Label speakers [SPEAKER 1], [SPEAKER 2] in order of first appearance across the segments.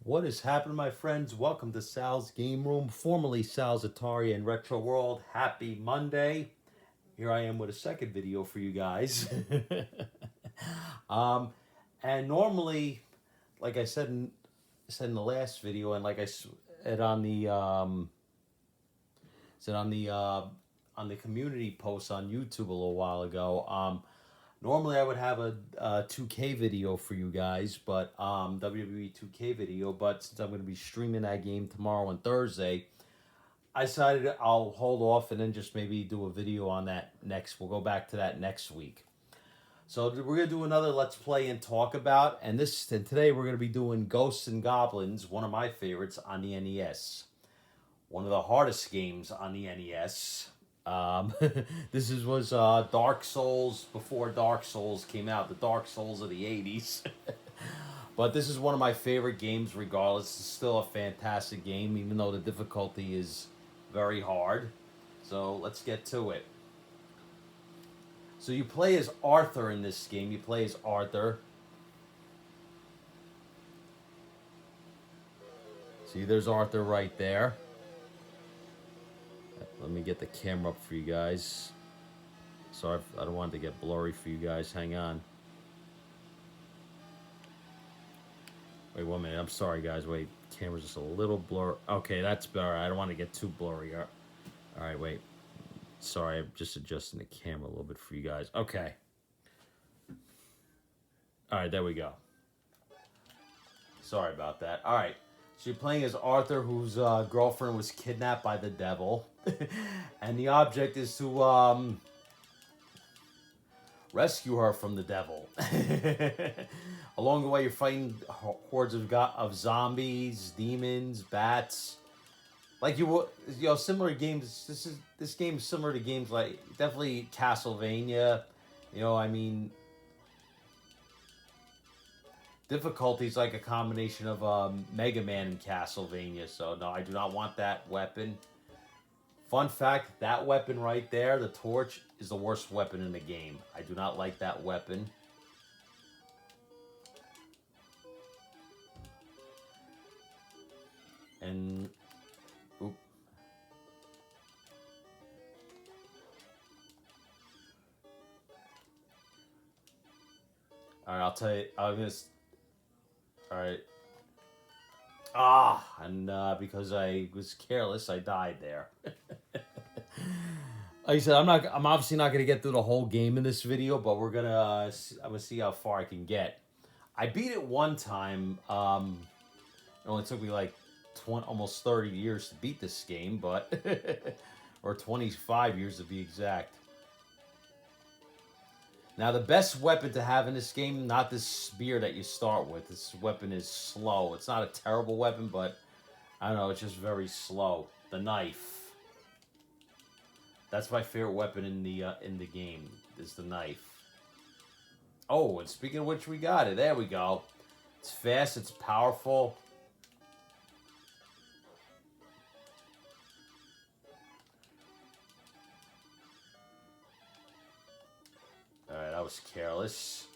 [SPEAKER 1] What is happening, my friends? Welcome to Sal's Game Room, formerly Sal's Atari and Retro World. Happy Monday. Here I am with a second video for you guys. um, and normally, like I said in the last video, and like I said on the said on the community post on YouTube a little while ago. Normally I would have a 2K video for you guys, but WWE 2K video. But since I'm going to be streaming that game tomorrow and Thursday, I decided I'll hold off and then just maybe do a video on that next. We'll go back to that next week. So we're gonna do another Let's Play and talk about, and today we're gonna be doing Ghosts and Goblins, one of my favorites on the NES, one of the hardest games on the NES. Was Dark Souls before Dark Souls came out, the Dark Souls of the '80s. But this is one of my favorite games. Regardless, it's still a fantastic game, even though the difficulty is very hard. So let's get to it. So you play as Arthur in this game. You play as Arthur. See, there's Arthur right there. Let me get the camera up for you guys. Sorry, I don't want it to get blurry for you guys. Hang on. Wait 1 minute. I'm sorry, guys. Wait, camera's just a little blur. Okay, that's better. I don't want to get too blurry. All right, wait. Sorry, I'm just adjusting the camera a little bit for you guys. Okay. All right, there we go. Sorry about that. All right. So you're playing as Arthur, whose girlfriend was kidnapped by the devil. And the object is to rescue her from the devil. Along the way, you're fighting hordes of zombies, demons, bats. Like similar games. This game is similar to games like definitely Castlevania. Difficulty's like a combination of Mega Man and Castlevania. So no, I do not want that weapon. Fun fact: that weapon right there, the torch, is the worst weapon in the game. I do not like that weapon. And oop. All right, I'll tell you. I'm gonna. All right. And because I was careless, I died there. Like I said, I'm obviously not gonna get through the whole game in this video, but I'm gonna see how far I can get. I beat it one time. It only took me like almost 30 years to beat this game, but or 25 years to be exact. Now, the best weapon to have in this game, not this spear that you start with. This weapon is slow. It's not a terrible weapon, but I don't know, it's just very slow. The knife. That's my favorite weapon in the game, is the knife. Oh, and speaking of which, we got it. There we go. It's fast, it's powerful. Alright, I was careless.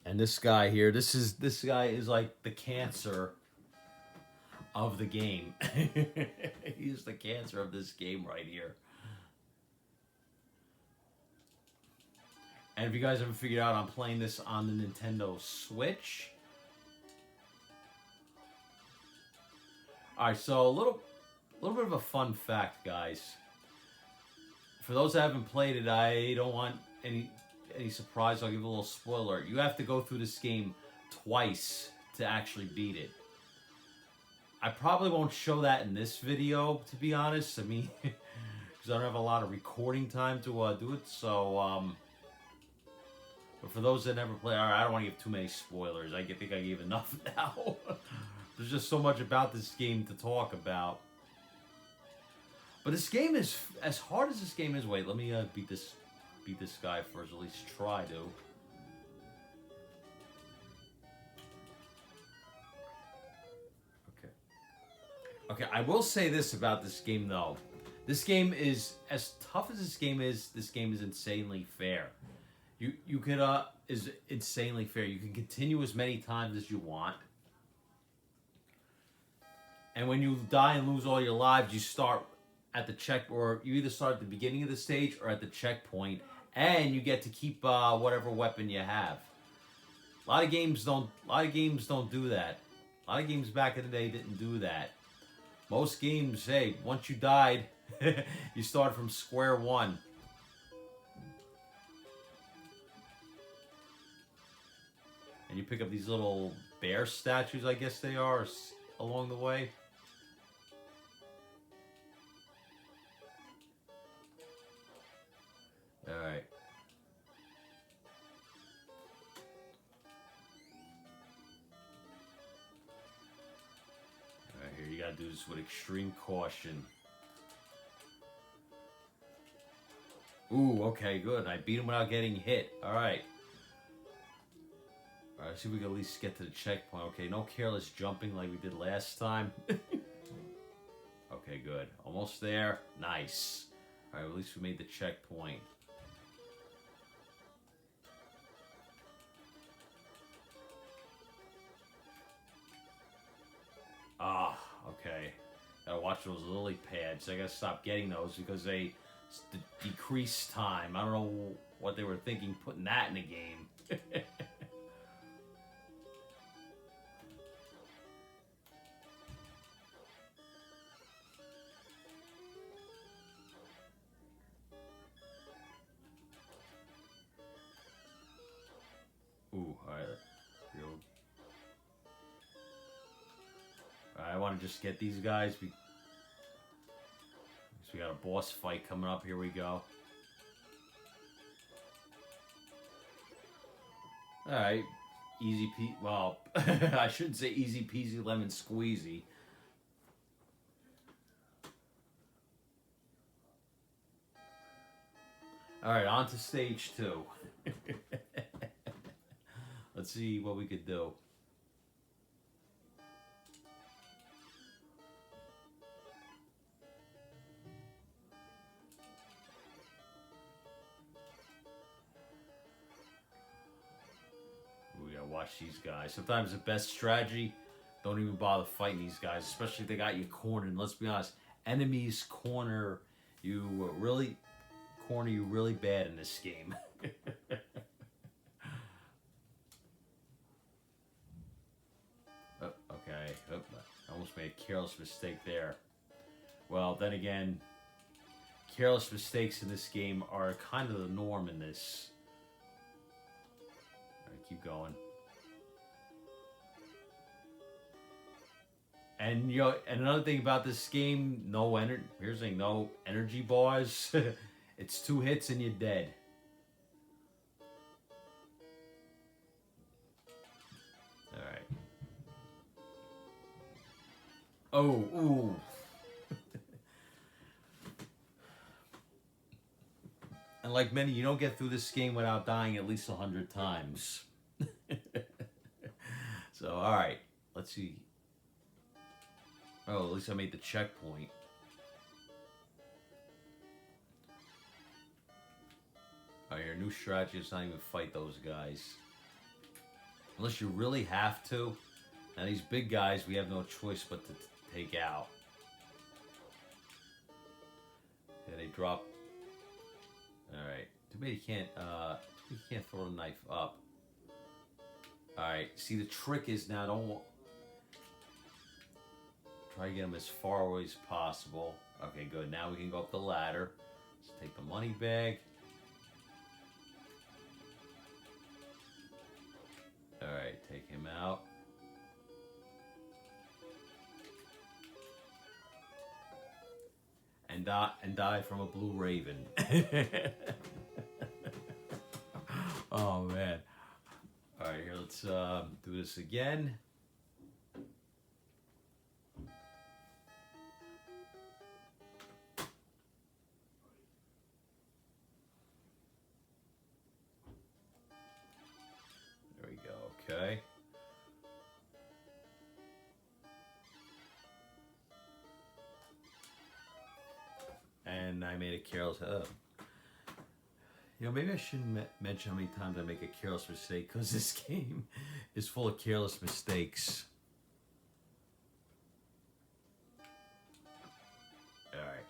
[SPEAKER 1] And this guy here, this guy is like the cancer of the game. He's the cancer of this game right here. And if you guys haven't figured out, I'm playing this on the Nintendo Switch. All right, so a little bit of a fun fact, guys. For those that haven't played it, I don't want any surprise. I'll give a little spoiler. You have to go through this game twice to actually beat it. I probably won't show that in this video, to be honest. I mean, because I don't have a lot of recording time to do it. So, but for those that never play, all right, I don't want to give too many spoilers. I think I gave enough now. There's just so much about this game to talk about. But this game is, as hard as this game is, wait, let me beat this guy first, at least try to. Okay, I will say this about this game, though. This game is as tough as this game is. This game is insanely fair. You could is insanely fair. You can continue as many times as you want. And when you die and lose all your lives, you start at the check, or you either start at the beginning of the stage or at the checkpoint, and you get to keep whatever weapon you have. A lot of games don't. A lot of games don't do that. A lot of games back in the day didn't do that. Most games, hey, once you died, you start from square one. And you pick up these little bear statues, I guess they are, along the way. Alright. Alright, here you gotta do this with extreme caution. Ooh, okay, good. I beat him without getting hit. Alright. Alright, let's see if we can at least get to the checkpoint. Okay, no careless jumping like we did last time. Okay, good. Almost there. Nice. Alright, at least we made the checkpoint. Ah, okay. Gotta watch those lily pads. I gotta stop getting those because they decrease time. I don't know what they were thinking putting that in the game. Ooh, alright. I want to just get these guys. So we got a boss fight coming up. Here we go. Alright. Easy peasy. Well, I shouldn't say easy peasy lemon squeezy. Alright, on to stage 2. Let's see what we could do. We gotta watch these guys. Sometimes the best strategy, don't even bother fighting these guys, especially if they got you cornered. And let's be honest, enemies corner you really bad in this game. Oh, okay. Oh, I almost made a careless mistake there. Well, then again, careless mistakes in this game are kind of the norm in this. Alright, keep going. And you know, and another thing about this game, here's the thing, no energy bars. It's 2 hits and you're dead. Alright. Oh, ooh. And like many, you don't get through this game without dying at least 100 times. So, alright. Let's see. Oh, at least I made the checkpoint. Alright, your new strategy is not even fight those guys. Unless you really have to. Now these big guys, we have no choice but to take out. Yeah, they drop. Alright. Too bad you can't throw the knife up. Alright, see the trick is now try to get them as far away as possible. Okay, good. Now we can go up the ladder. Let's take the money bag. Alright, take him out. And die from a blue raven. Oh man. Alright, here, let's do this again. There we go, okay. and I made a careless. Maybe I shouldn't mention how many times I make a careless mistake because this game is full of careless mistakes. All right.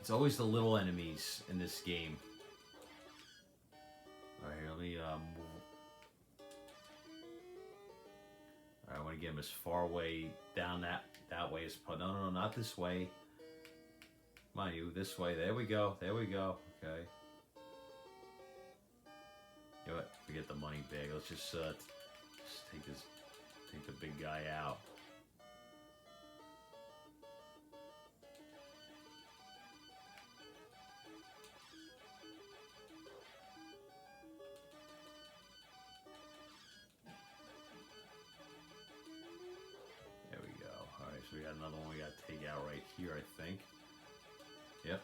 [SPEAKER 1] It's always the little enemies in this game. All right, let me move. All right, I want to get him as far away down that way as possible. No, not this way. Mind you, this way. There we go. There we go. Okay. You know what? Forget the money bag. Let's just take the big guy out. There we go. All right, so we got another one we got to take out right here, I think. Yep.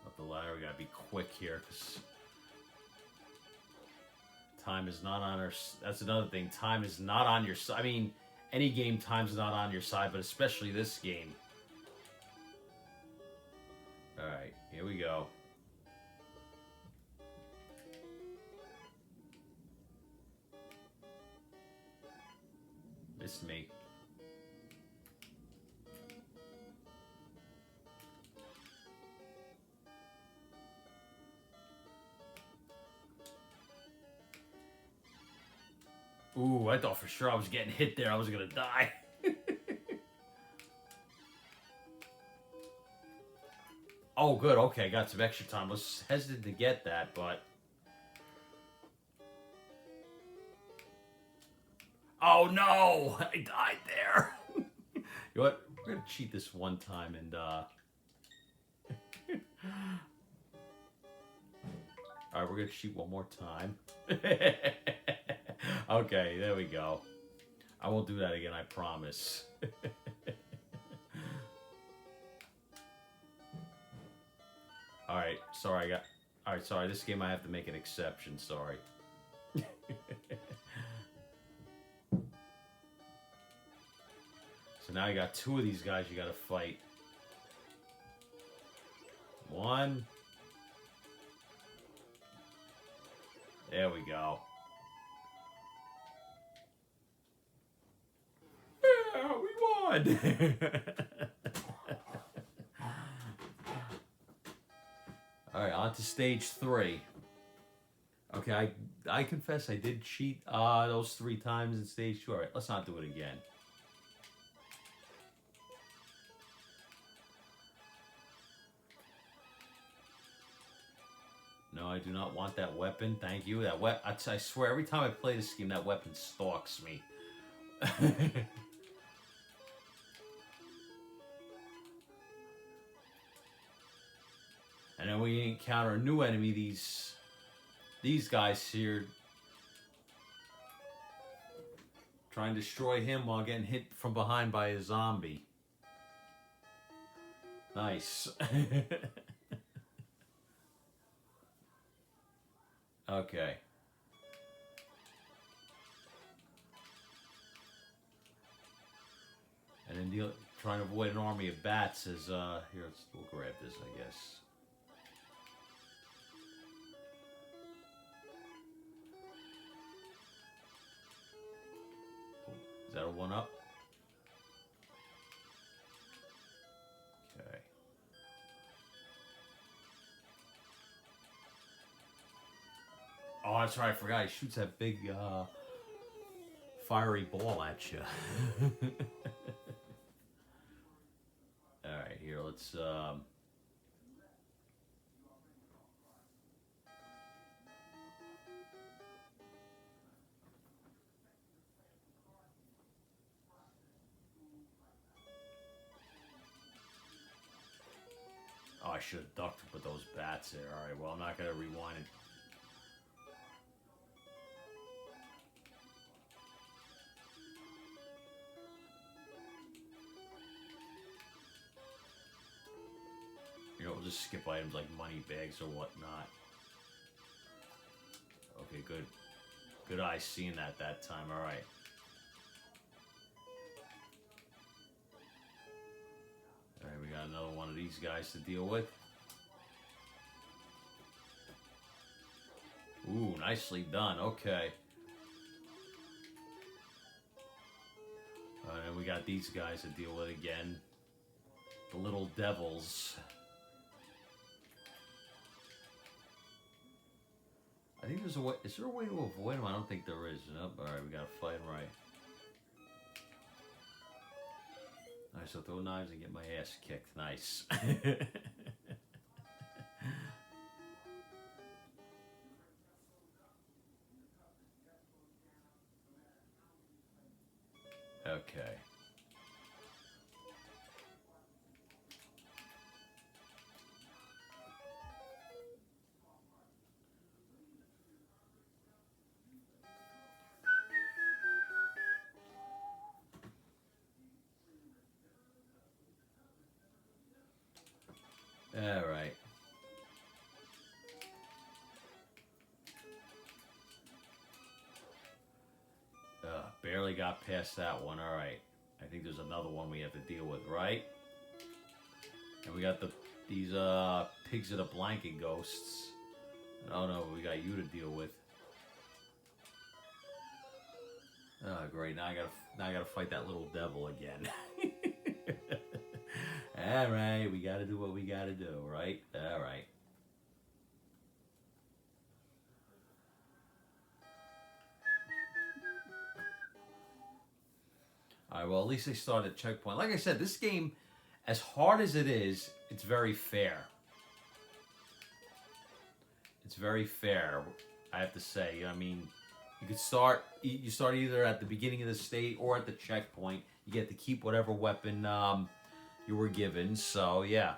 [SPEAKER 1] Up the ladder, we gotta be quick here because time is not on our. That's another thing. Time is not on your side. I mean, any game, time's not on your side, but especially this game. All right, here we go. Missed me. Ooh, I thought for sure I was getting hit there. I was gonna die. Oh, good. Okay, got some extra time. I was hesitant to get that, but... Oh, no! I died there. You know what? We're gonna cheat this one time and, Alright, we're gonna cheat one more time. Okay, there we go. I won't do that again, I promise. Alright, sorry, Alright, sorry, this game I have to make an exception, sorry. So now you got two of these guys you gotta fight. One. There we go. Yeah, we won! Alright, on to stage 3. Okay, I confess I did cheat those 3 times in stage 2. Alright, let's not do it again. No, I do not want that weapon. Thank you. That I swear, every time I play this game, that weapon stalks me. And then we encounter a new enemy. These guys here trying to destroy him while getting hit from behind by a zombie. Nice. Okay. And then trying to avoid an army of bats is, here, we'll grab this, I guess. Is that a 1-up? Okay. Oh, that's right, I forgot. He shoots that big, fiery ball at you. Alright, here, let's, Oh, I should have ducked with those bats there. Alright, well, I'm not going to rewind it. just skip items like money bags or whatnot. Okay, good. Good eye seeing that time. All right. All right, we got another one of these guys to deal with. Ooh, nicely done. Okay. And we got these guys to deal with again. The little devils. I think there's a way. Is there a way to avoid them? I don't think there is. Nope. All right, we gotta fight them right. All right, so throw knives and get my ass kicked. Nice. Okay. All right. Barely got past that one. All right. I think there's another one we have to deal with, right? And we got these pigs of the blanket ghosts. Oh no, we got you to deal with. Oh great! Now I gotta fight that little devil again. All right, we gotta do what we gotta do, right? All right. All right. Well, at least they started at checkpoint. Like I said, this game, as hard as it is, it's very fair. It's very fair, I have to say. I mean, you start either at the beginning of the state or at the checkpoint. You get to keep whatever weapon you were given. So yeah.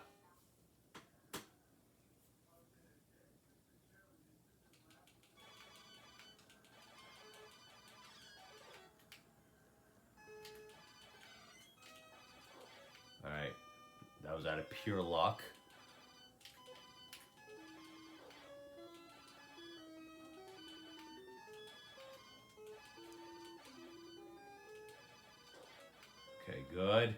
[SPEAKER 1] All right, that was out of pure luck. Okay, good.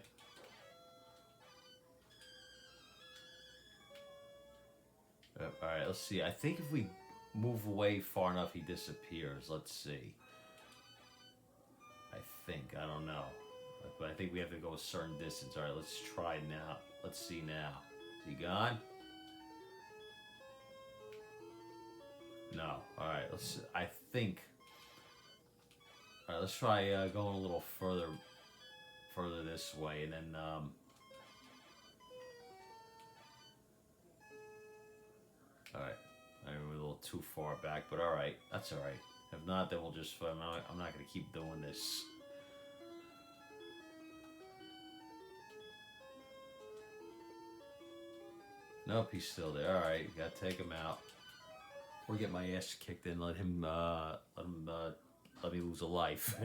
[SPEAKER 1] All right, let's see. I think if we move away far enough, he disappears. Let's see. I don't know. But I think we have to go a certain distance. All right, let's try now. Let's see now. Is he gone? No. All right, I think. All right, let's try going a little further this way, and then. All right, we're a little too far back, but all right, that's all right. If not, then we'll just. I'm not going to keep doing this. Nope, he's still there. All right, gotta take him out, or get my ass kicked and let me lose a life.